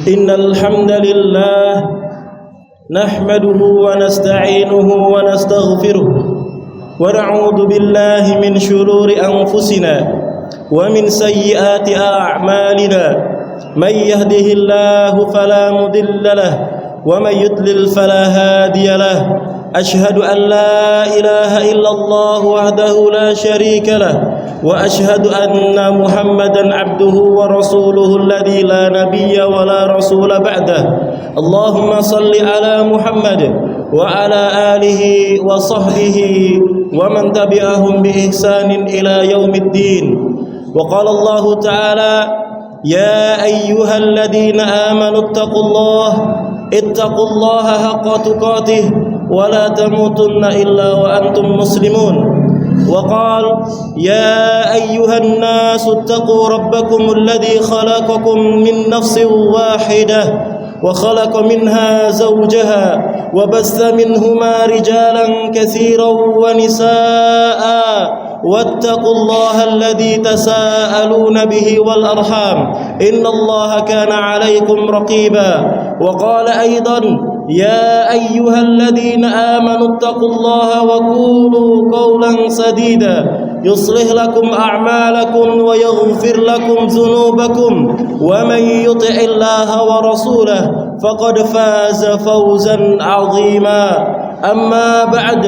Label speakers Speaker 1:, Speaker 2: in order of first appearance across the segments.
Speaker 1: إن الحمد لله نحمده ونستعينه ونستغفره ونعوذ بالله من شرور أنفسنا ومن سيئات أعمالنا من يهده الله فلا مضل له ومن يضلل فلا هادي له أشهد أن لا إله إلا الله وحده لا شريك له وأشهد أن محمدا عبده ورسوله الذي لا نبي ولا رسول بعده اللهم صل على محمد وعلى آله وصحبه ومن تبعهم بإحسان إلى يوم الدين وقال الله تعالى يا أيها الذين آمنوا اتقوا الله حق تقاته ولا تموتن إلا وأنتم مسلمون وقال يا أيها الناس اتقوا ربكم الذي خلقكم من نفس واحدة وخلق منها زوجها وبث منهما رجالا كثيرا ونساء واتقوا الله الذي تساءلون به والأرحام إن الله كان عليكم رقيبا وقال أيضا يا أيها الذين آمنوا اتقوا الله وقولوا قولا سديدا يصلح لكم أعمالكم ويغفر لكم ذنوبكم ومن يطع الله ورسوله فقد فاز فوزا عظيما أما بعد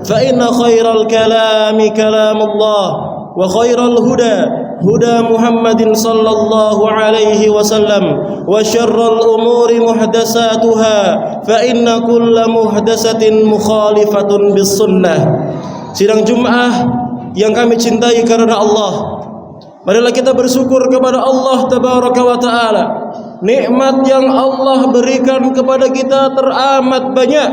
Speaker 1: فإن خير الكلام كلام الله وخير الهدى هدى محمد صلى الله عليه وسلم وشر الأمور محدثاتها فإن كل محدثة مخالفة بالسنة. Sidang Jumat yang kami cintai karena Allah, marilah kita bersyukur kepada Allah Tabaraka wa Ta'ala. Nikmat yang Allah berikan kepada kita teramat banyak,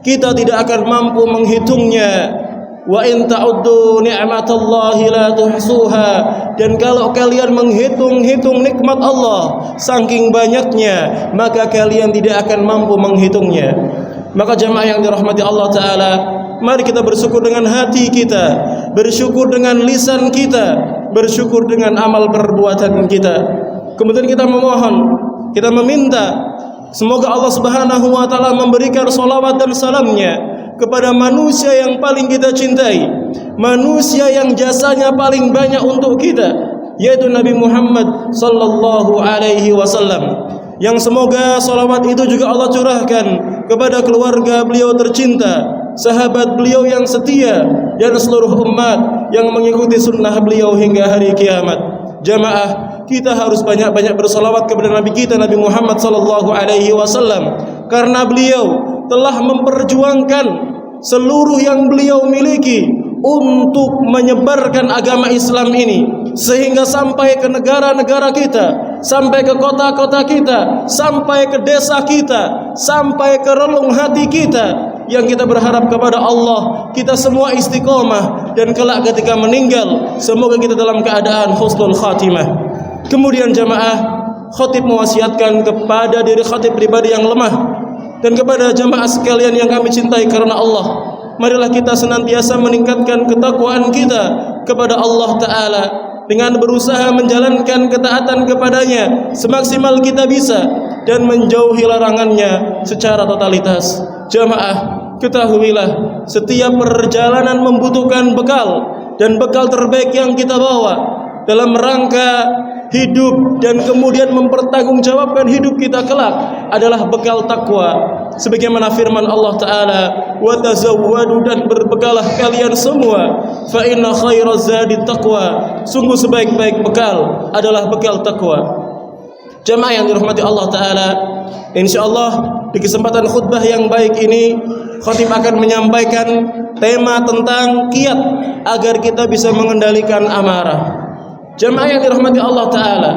Speaker 1: kita tidak akan mampu menghitungnya. Wa in ta'uddu ni'matallahi la tuhsuha, dan kalau kalian menghitung-hitung nikmat Allah saking banyaknya, maka kalian tidak akan mampu menghitungnya. Maka jamaah yang dirahmati Allah Ta'ala, mari kita bersyukur dengan hati kita, bersyukur dengan lisan kita, bersyukur dengan amal perbuatan kita. Kemudian kita memohon, kita meminta semoga Allah Subhanahu wa Ta'ala memberikan salawat dan salamnya kepada manusia yang paling kita cintai, manusia yang jasanya paling banyak untuk kita, yaitu Nabi Muhammad sallallahu alaihi wasallam. Yang semoga salawat itu juga Allah curahkan kepada keluarga beliau tercinta, sahabat beliau yang setia, dan seluruh umat yang mengikuti sunnah beliau hingga hari kiamat. Jamaah, kita harus banyak-banyak bersalawat kepada Nabi kita, Nabi Muhammad sallallahu alaihi wasallam, karena beliau telah memperjuangkan seluruh yang beliau miliki untuk menyebarkan agama Islam ini, sehingga sampai ke negara-negara kita, sampai ke kota-kota kita, sampai ke desa kita, sampai ke relung hati kita, yang kita berharap kepada Allah kita semua istiqomah, dan kelak ketika meninggal semoga kita dalam keadaan husnul khatimah. Kemudian jamaah, khatib mewasiatkan kepada diri khatib pribadi yang lemah dan kepada jamaah sekalian yang kami cintai karena Allah, marilah kita senantiasa meningkatkan ketakwaan kita kepada Allah Ta'ala dengan berusaha menjalankan ketaatan kepadanya semaksimal kita bisa dan menjauhi larangannya secara totalitas. Jamaah, ketahuilah setiap perjalanan membutuhkan bekal, dan bekal terbaik yang kita bawa dalam rangka hidup dan kemudian mempertanggungjawabkan hidup kita kelak adalah bekal takwa. Sebagaimana firman Allah Ta'ala, wa tazawwadu, dan berbekalah kalian semua, fa inna khairaz zadi taqwa, sungguh sebaik-baik bekal adalah bekal takwa. Jamaah yang dirahmati Allah Ta'ala, insyaallah di kesempatan khutbah yang baik ini khatib akan menyampaikan tema tentang kiat agar kita bisa mengendalikan amarah. Jamaah yang dirahmati Allah Ta'ala,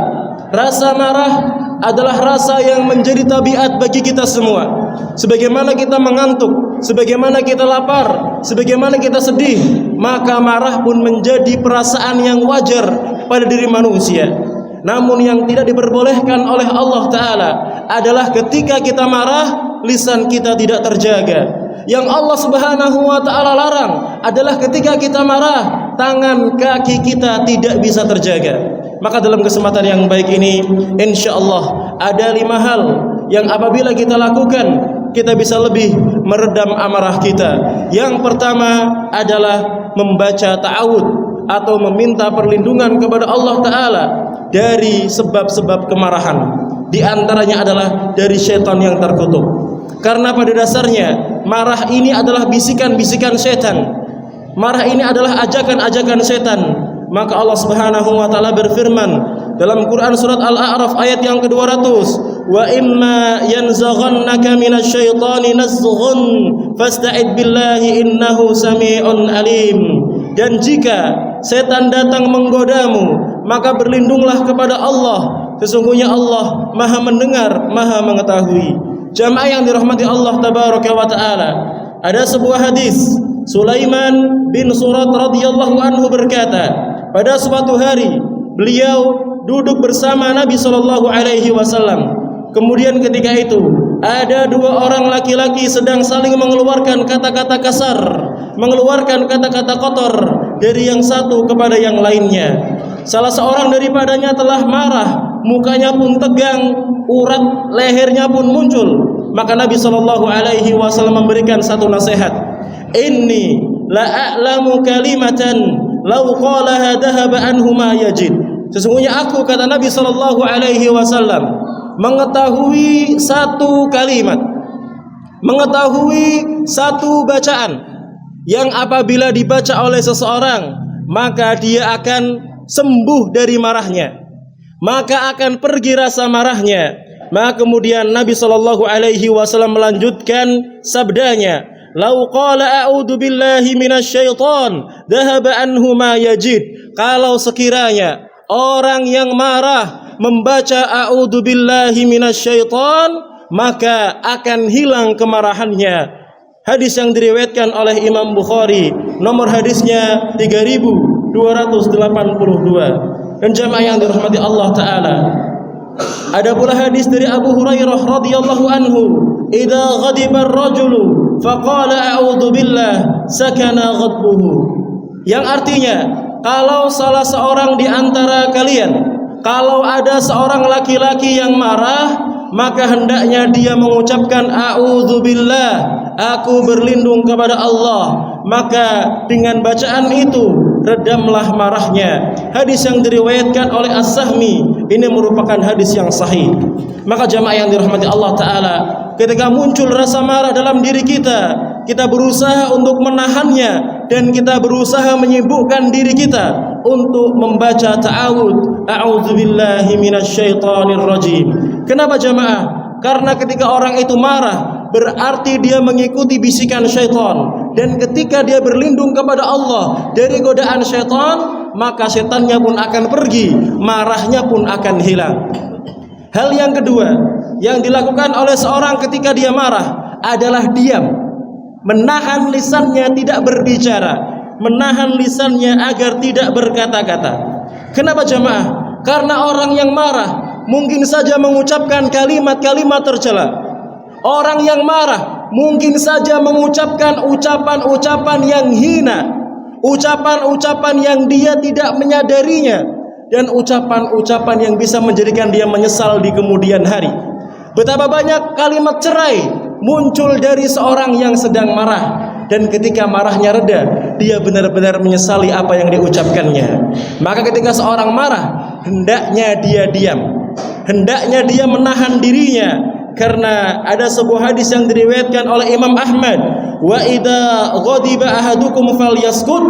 Speaker 1: rasa marah adalah rasa yang menjadi tabiat bagi kita semua. Sebagaimana kita mengantuk, sebagaimana kita lapar, sebagaimana kita sedih, maka marah pun menjadi perasaan yang wajar pada diri manusia. Namun yang tidak diperbolehkan oleh Allah Ta'ala adalah ketika kita marah, lisan kita tidak terjaga. Yang Allah Subhanahu wa Ta'ala larang adalah ketika kita marah, tangan kaki kita tidak bisa terjaga. Maka dalam kesempatan yang baik ini, insyaallah ada 5 hal yang apabila kita lakukan, kita bisa lebih meredam amarah kita. Yang pertama adalah membaca ta'awud atau meminta perlindungan kepada Allah Ta'ala dari sebab-sebab kemarahan. Di antaranya adalah dari syaitan yang terkutuk. Karena pada dasarnya marah ini adalah bisikan-bisikan setan. Marah ini adalah ajakan-ajakan setan. Maka Allah Subhanahu wa taala berfirman dalam Quran surat Al-A'raf ayat yang ke-200, "Wa imma yanzaghannaka minasyaitani nazghun fasta'id billahi innahu samii'un alim." Dan jika setan datang menggodamu, maka berlindunglah kepada Allah. Sesungguhnya Allah Maha mendengar, Maha mengetahui. Jamaah yang dirahmati Allah tabaraka wa taala, ada sebuah hadis, Sulaiman bin Surat radhiyallahu anhu berkata, pada suatu hari beliau duduk bersama Nabi sallallahu alaihi wasallam. Kemudian ketika itu ada 2 orang laki-laki sedang saling mengeluarkan kata-kata kasar, mengeluarkan kata-kata kotor dari yang satu kepada yang lainnya. Salah seorang daripadanya telah marah, mukanya pun tegang, urat lehernya pun muncul. Maka Nabi sallallahu alaihi wasallam memberikan satu nasihat. Inni la a'lamu kalimatan law qalaha dhahaba anhu ma yajid. Sesungguhnya aku, kata Nabi sallallahu alaihi wasallam, mengetahui satu kalimat, mengetahui satu bacaan yang apabila dibaca oleh seseorang maka dia akan sembuh dari marahnya, maka akan pergi rasa marahnya. Maka kemudian Nabi sallallahu alaihi wasallam melanjutkan sabdanya, "Lau qala a'udzu billahi minasyaiton dhahaba anhu ma yajid." Kalau sekiranya orang yang marah membaca a'udzu billahi minasyaiton, maka akan hilang kemarahannya. Hadis yang diriwayatkan oleh Imam Bukhari, nomor hadisnya 3282. Dan jamaah yang dirahmati Allah taala, ada pula hadis dari Abu Hurairah radhiyallahu anhu, "Idza ghadiba ar-rajulu faqala a'udzu billah sakana ghadbuhu." Yang artinya, kalau salah seorang di antara kalian, kalau ada seorang laki-laki yang marah, maka hendaknya dia mengucapkan a'udzubillah, aku berlindung kepada Allah. Maka dengan bacaan itu redamlah marahnya. Hadis yang diriwayatkan oleh As-Sahmi, ini merupakan hadis yang sahih. Maka jamaah yang dirahmati Allah taala, ketika muncul rasa marah dalam diri kita, kita berusaha untuk menahannya dan kita berusaha menyibukkan diri kita untuk membaca ta'awud, a'udzubillahi minasyaitonir rajim. Kenapa jamaah? Karena ketika orang itu marah, berarti dia mengikuti bisikan syaitan. Dan ketika dia berlindung kepada Allah dari godaan syaitan, maka syaitannya pun akan pergi, marahnya pun akan hilang. Hal yang kedua yang dilakukan oleh seorang ketika dia marah adalah diam, menahan lisannya tidak berbicara, menahan lisannya agar tidak berkata-kata. Kenapa jamaah? Karena orang yang marah mungkin saja mengucapkan kalimat-kalimat tercela. Orang yang marah mungkin saja mengucapkan ucapan-ucapan yang hina, ucapan-ucapan yang dia tidak menyadarinya, dan ucapan-ucapan yang bisa menjadikan dia menyesal di kemudian hari. Betapa banyak kalimat cerai muncul dari seorang yang sedang marah, dan ketika marahnya reda, dia benar-benar menyesali apa yang diucapkannya. Maka ketika seorang marah, hendaknya dia diam, hendaknya dia menahan dirinya. Karena ada sebuah hadis yang diriwayatkan oleh Imam Ahmad, "Wa idza ghadiba ahadukum falyaskut."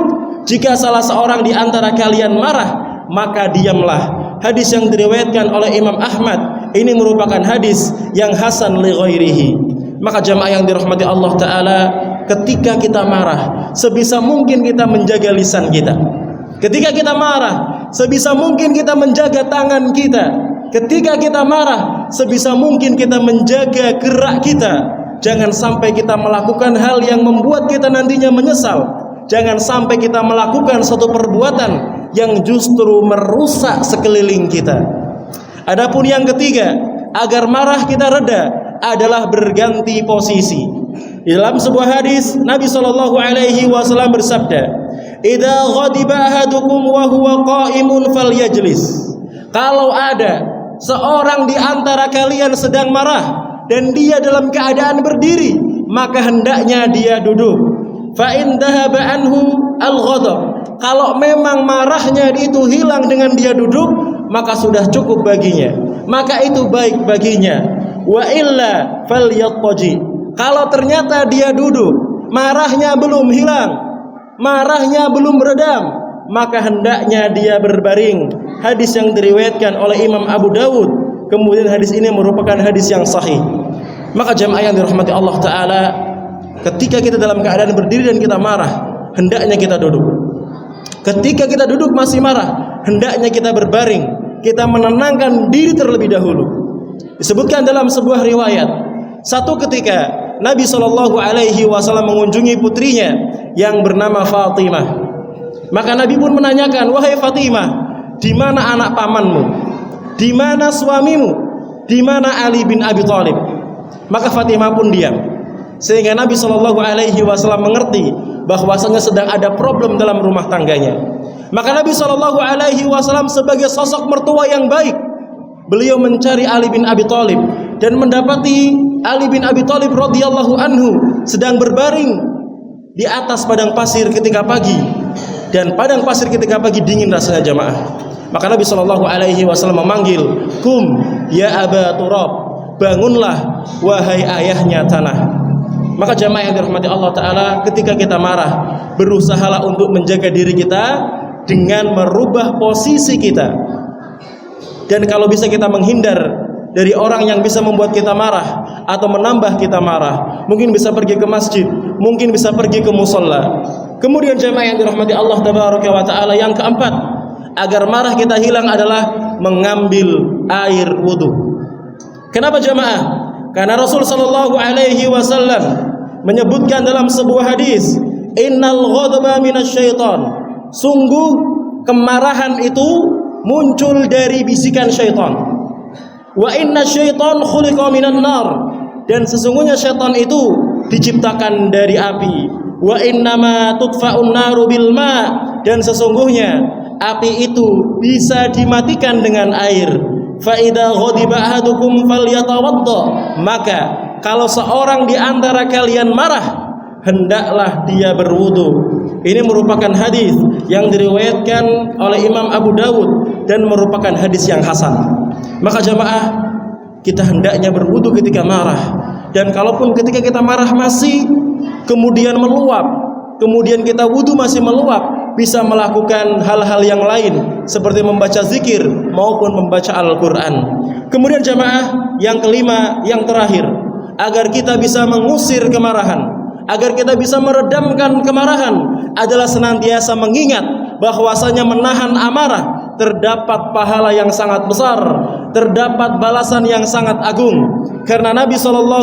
Speaker 1: Jika salah seorang di antara kalian marah, maka diamlah. Hadis yang diriwayatkan oleh Imam Ahmad, ini merupakan hadis yang hasan li ghairihi. Maka jamaah yang dirahmati Allah taala, ketika kita marah, sebisa mungkin kita menjaga lisan kita. Ketika kita marah, sebisa mungkin kita menjaga tangan kita. Ketika kita marah, sebisa mungkin kita menjaga gerak kita. Jangan sampai kita melakukan hal yang membuat kita nantinya menyesal. Jangan sampai kita melakukan suatu perbuatan yang justru merusak sekeliling kita. Adapun yang ketiga, agar marah kita reda, adalah berganti posisi. Di dalam sebuah hadis, Nabi sallallahu alaihi wasallam bersabda, "Idza ghadiba ahadukum wa huwa qa'imun falyajlis." Kalau ada seorang di antara kalian sedang marah dan dia dalam keadaan berdiri, maka hendaknya dia duduk. Fa in dhahaba anhu al-ghadab, kalau memang marahnya itu hilang dengan dia duduk, maka sudah cukup baginya, maka itu baik baginya. Wa illa falyattaji, kalau ternyata dia duduk, marahnya belum hilang, marahnya belum meredam, maka hendaknya dia berbaring. Hadis yang diriwayatkan oleh Imam Abu Dawud. Kemudian hadis ini merupakan hadis yang sahih. Maka jamaah yang dirahmati Allah Ta'ala, ketika kita dalam keadaan berdiri dan kita marah, hendaknya kita duduk. Ketika kita duduk masih marah, hendaknya kita berbaring, kita menenangkan diri terlebih dahulu. Disebutkan dalam sebuah riwayat, satu ketika Nabi SAW mengunjungi putrinya yang bernama Fatimah. Maka Nabi pun menanyakan, wahai Fatimah, di mana anak pamanmu? Di mana suamimu? Di mana Ali bin Abi Thalib? Maka Fatimah pun diam. Sehingga Nabi SAW mengerti bahwasanya sedang ada problem dalam rumah tangganya. Maka Nabi SAW sebagai sosok mertua yang baik, beliau mencari Ali bin Abi Thalib dan mendapati Ali bin Abi Thalib radhiyallahu anhu sedang berbaring di atas padang pasir ketika pagi, dan padang pasir ketika pagi dingin rasanya jamaah. Maka Nabi SAW memanggil, kum ya Aba Turab, bangunlah wahai ayahnya tanah. Maka jamaah yang dirahmati Allah Ta'ala, ketika kita marah, berusahalah untuk menjaga diri kita dengan merubah posisi kita. Dan kalau bisa kita menghindar dari orang yang bisa membuat kita marah atau menambah kita marah, mungkin bisa pergi ke masjid, mungkin bisa pergi ke musola. Kemudian jamaah yang dirahmati Allah Tabaraka wa Ta'ala, yang keempat, agar marah kita hilang adalah mengambil air wudu. Kenapa jamaah? Karena Rasul sallallahu alaihi wasallam menyebutkan dalam sebuah hadis, innal ghadaba minasyaiton, sungguh kemarahan itu muncul dari bisikan syaitan. Wa inna syaitan khuliqa minan nar, dan sesungguhnya syaitan itu diciptakan dari api. Wa innama tudfa'un naru bil ma, dan sesungguhnya api itu bisa dimatikan dengan air. Fa idza ghadiba ahadukum falyatawadda, maka kalau seorang di antara kalian marah, hendaklah dia berwudu. Ini merupakan hadis yang diriwayatkan oleh Imam Abu Dawud dan merupakan hadis yang hasan. Maka jamaah, kita hendaknya berwudu ketika marah. Dan kalaupun ketika kita marah masih kemudian meluap, kemudian kita wudu masih meluap, bisa melakukan hal-hal yang lain seperti membaca zikir maupun membaca Al-Quran. Kemudian jamaah, yang kelima, yang terakhir, agar kita bisa mengusir kemarahan, agar kita bisa meredamkan kemarahan, adalah senantiasa mengingat bahwasanya menahan amarah terdapat pahala yang sangat besar, terdapat balasan yang sangat agung. Karena Nabi SAW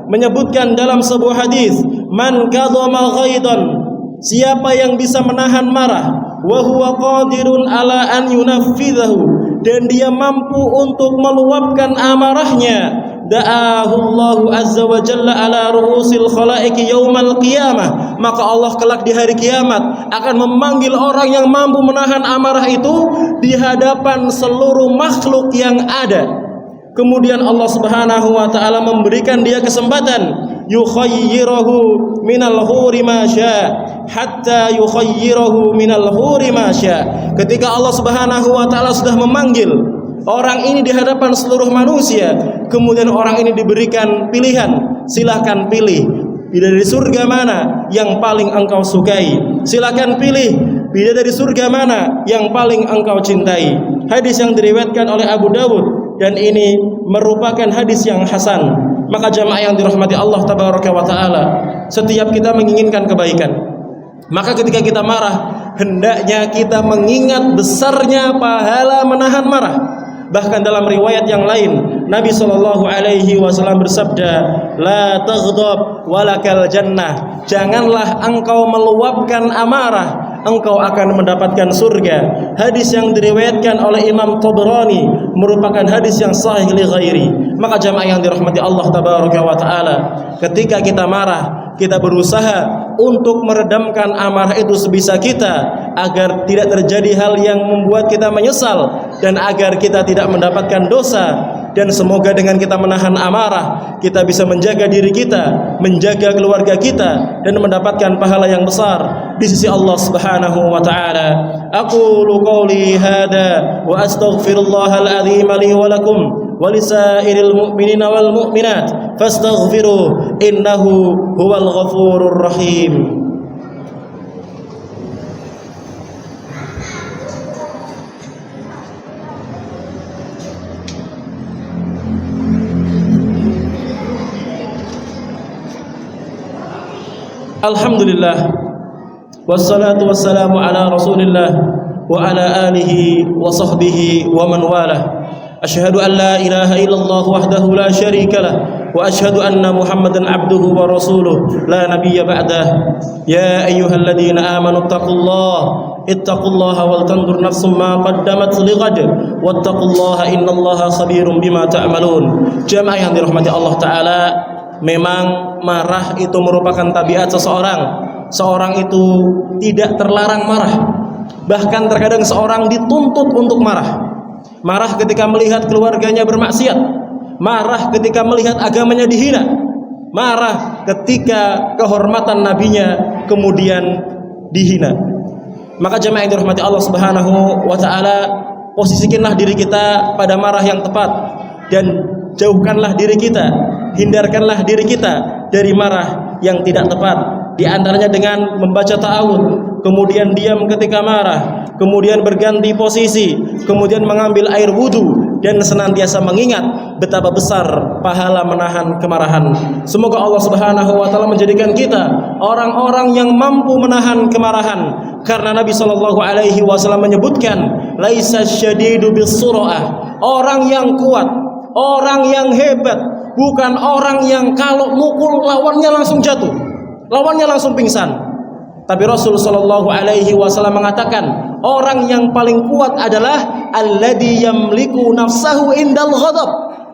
Speaker 1: menyebutkan dalam sebuah hadis, man kadhama ghaidan, siapa yang bisa menahan marah, wa huwa qadirun ala an yunaffidahu, dan dia mampu untuk meluapkan amarahnya, da'ahu Allahu azza wa jalla ala ru'usil khalaiqi yaumal qiyamah, maka Allah kelak di hari kiamat akan memanggil orang yang mampu menahan amarah itu di hadapan seluruh makhluk yang ada. Kemudian Allah Subhanahu wa taala memberikan dia kesempatan, yukhayyirahu minal huri ma syaa, hatta yukhayyirahu minal huri ma syaa. Ketika Allah Subhanahu wa taala sudah memanggil orang ini di hadapan seluruh manusia, kemudian orang ini diberikan pilihan, silakan pilih bidadari surga mana yang paling engkau sukai, silakan pilih bidadari surga mana yang paling engkau cintai. Hadis yang diriwayatkan oleh Abu Dawud, dan ini merupakan hadis yang hasan. Maka jamaah yang dirahmati Allah Tabaraka wa Ta'ala, setiap kita menginginkan kebaikan, maka ketika kita marah, hendaknya kita mengingat besarnya pahala menahan marah. Bahkan dalam riwayat yang lain, Nabi SAW bersabda, la taghdab walakal jannah, janganlah engkau meluapkan amarah, engkau akan mendapatkan surga. Hadis yang diriwayatkan oleh Imam Tabrani merupakan hadis yang sahih li ghairi. Maka jamaah yang dirahmati Allah Tabaraka wa Ta'ala, ketika kita marah, kita berusaha untuk meredamkan amarah itu sebisa kita, agar tidak terjadi hal yang membuat kita menyesal dan agar kita tidak mendapatkan dosa. Dan semoga dengan kita menahan amarah, kita bisa menjaga diri kita, menjaga keluarga kita, dan mendapatkan pahala yang besar di sisi Allah Subhanahu wa ta'ala. Aqulu qawli hadha wa astaghfirullahal azim li wa lakum wa lisairil mu'minina wal mu'minat fastaghfiruh innahu huwal ghafurur rahim. Alhamdulillah, wassalatu wassalamu ala rasulillah wa ala alihi wa sahbihi wa man walah. Asyhadu an la ilaha illallah wahdahu la syarika lah, wa asyhadu anna Muhammadan abduhu wa rasuluh la nabiyya ba'dah. Ya ayyuhalladzina amanu ittaqullaha wal tanzur nafsum ma qaddamat lighad wattaqullaha innallaha khabirum bima ta'malun. Jamaah yang dirahmati Allah taala, memang marah itu merupakan tabiat seseorang. Seorang itu tidak terlarang marah. Bahkan terkadang seorang dituntut untuk marah. Marah ketika melihat keluarganya bermaksiat. Marah ketika melihat agamanya dihina. Marah ketika kehormatan nabinya kemudian dihina. Maka jemaah yang dirahmati Allah Subhanahu wa ta'ala, posisikanlah diri kita pada marah yang tepat, dan jauhkanlah diri kita, hindarkanlah diri kita dari marah yang tidak tepat. Di antaranya dengan membaca ta'awud, kemudian diam ketika marah, kemudian berganti posisi, kemudian mengambil air wudu, dan senantiasa mengingat betapa besar pahala menahan kemarahan. Semoga Allah Subhanahu wa ta'ala menjadikan kita orang-orang yang mampu menahan kemarahan, karena Nabi SAW menyebutkan laisa syadidu bis-sur'ah, orang yang kuat, orang yang hebat bukan orang yang kalau mukul lawannya langsung jatuh, lawannya langsung pingsan. Tapi Rasul SAW mengatakan orang yang paling kuat adalah alladzi yamliku nafsahu indal ghadab.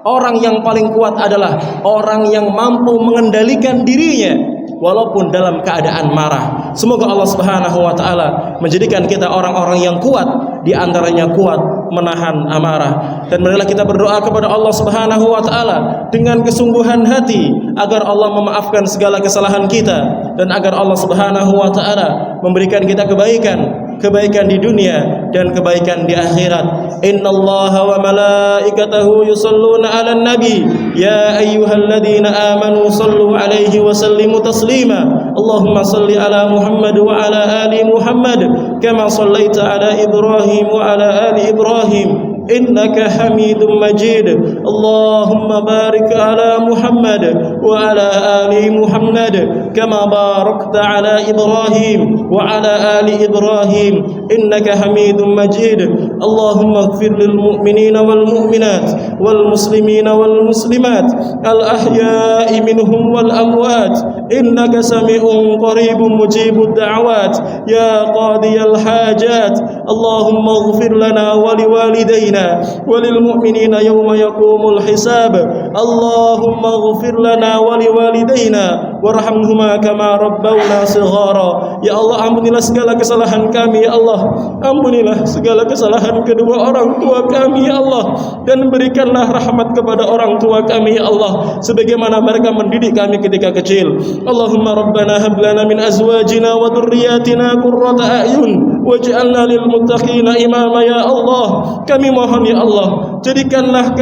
Speaker 1: Orang yang paling kuat adalah orang yang mampu mengendalikan dirinya walaupun dalam keadaan marah. Semoga Allah Subhanahu wa ta'ala menjadikan kita orang-orang yang kuat, di antaranya kuat menahan amarah. Dan marilah kita berdoa kepada Allah Subhanahu wa ta'ala dengan kesungguhan hati agar Allah memaafkan segala kesalahan kita, dan agar Allah Subhanahu wa ta'ala memberikan kita kebaikan di dunia dan kebaikan di akhirat. Innallaha wa malaikatahu yusalluna 'alan nabi ya ayyuhalladzina amanu sallu 'alaihi wa sallimu taslima. Allahumma salli 'ala Muhammad wa 'ala ali Muhammad kama sallaita 'ala Ibrahim wa 'ala ali Ibrahim innaka Hamidum Majid. Allahumma barik 'ala Muhammad wa 'ala ali Muhammad kama barakta 'ala Ibrahim wa 'ala ali Ibrahim innaka Hamidum Majid. Allahumma ighfir lil mu'minina wal mu'minat wal muslimina wal muslimat al ahya'i minhum wal amwat innaka sami'un qaribun mujibud da'awat ya qadiyal hajat. Allahumma ighfir lana wa liwalidayna walil mu'minina yawma yaqumul hisab. Allahumma ighfir lana wa liwalidayna warhamhuma kama rabbawna shighara. Ya Allah, ampunilah segala kesalahan kami ya Allah, ampunilah segala kesalahan kedua orang tua kami ya Allah, dan berikanlah rahmat kepada orang tua kami ya Allah sebagaimana mereka mendidik kami ketika kecil. Allahumma rabbana hab lana min azwajina wa dhurriyyatina qurrata a'yun waj'alna lil muttaqina imama ya Allah. Kami mohon ya Allah, jadikanlah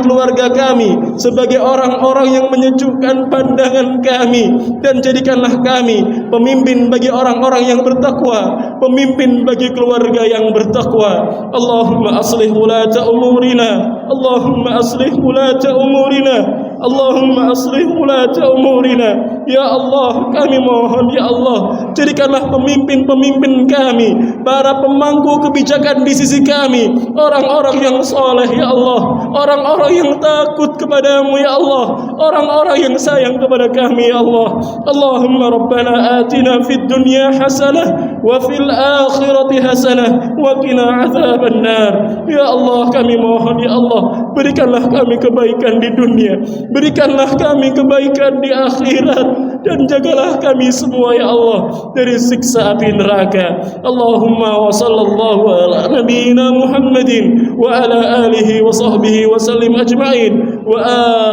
Speaker 1: keluarga kami sebagai orang-orang yang menyejukkan pandangan kami, dan jadikanlah kami pemimpin bagi orang-orang yang bertakwa, pemimpin bagi keluarga yang bertakwa. Allahumma aslih wulata umurina, Allahumma aslih wulata umurina, Allahumma aslih wulata umurina. Ya Allah, kami mohon ya Allah, jadikanlah pemimpin-pemimpin kami, para pemangku kebijakan di sisi kami, orang-orang yang soleh ya Allah, orang-orang yang takut kepadamu ya Allah, orang-orang yang sayang kepada kami ya Allah. Allahumma rabbana atina fid dunya hasanah wa fil akhirati hasanah wa qina adzaban nar. Ya Allah, kami mohon ya Allah, berikanlah kami kebaikan di dunia, berikanlah kami kebaikan di akhirat. dan jagalah kami semua ya Allah dari siksa api neraka. Allahumma wa sallallahu ala nabiyyina Muhammadin wa ala alihi wa sahbihi wa sallim ajma'in. Wa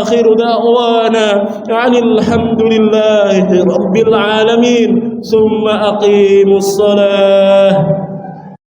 Speaker 1: akhiru da'wana anil hamdulillahi rabbil alamin. Thumma aqimus salah.